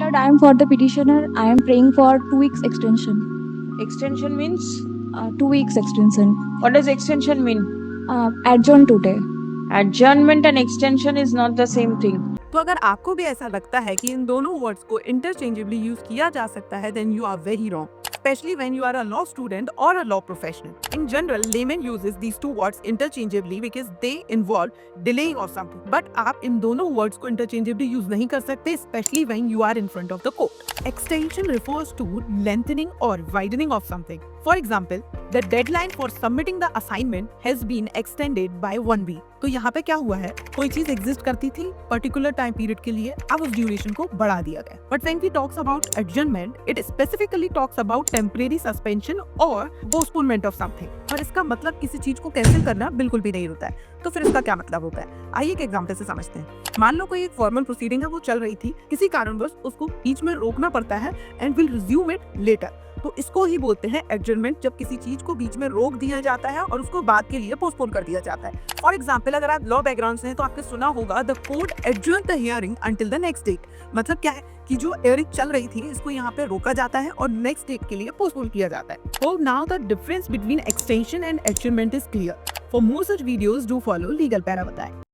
third, I am for the petitioner. I am praying for 2 weeks extension. Extension means? 2 weeks extension. What does extension mean? Adjourn today. Adjournment and extension is not the same thing. तो अगर आपको भी ऐसा लगता है कि इन दोनों words को इंटरचेंजेबली यूज किया जा सकता है, then you are very wrong. Especially when you are a law student or a law professional. In general, layman uses these two words interchangeably because they involve delaying of something. But आप इन दोनों words को interchangeably use नहीं कर सकते, especially when you are in front of the court. Extension refers to lengthening or widening of something. For example, the deadline for submitting the assignment has been extended by 1 week. तो यहाँ पे क्या हुआ है, कोई चीज एग्जिस्ट करती थी पर्टिकुलर टाइम पीरियड के लिए, अब उस ड्यूरेशन को बढ़ा दिया गया. But when we talks about adjournment, it specifically talks about temporary suspension और पोस्टपोनमेंट ऑफ समथिंग. और इसका मतलब किसी चीज को कैंसिल करना बिल्कुल भी नहीं होता है. तो फिर इसका क्या मतलब होता है, आइए एक एग्जाम्पल से समझते हैं. मान लो कोई एक फॉर्मल प्रोसीडिंग है, वो चल रही थी, किसी कारणवश उसको बीच में रोकना पड़ता है and will resume it later. तो इसको ही बोलते हैं एडजर्नमेंट, जब किसी चीज को बीच में रोक दिया जाता है और उसको बाद के लिए पोस्टपोन कर दिया जाता है. फॉर एग्जाम्पल, अगर आप लॉ बैकग्राउंड से हैं तो आपने सुना होगा the court adjourn the hearing until the next date. मतलब क्या है कि जो हियरिंग चल रही थी इसको यहाँ पे रोका जाता है और नेक्स्ट डेट के लिए पोस्टपोन किया जाता है. So now the difference between extension and adjournment is clear. For more such videos, do follow Legal Para बताएं.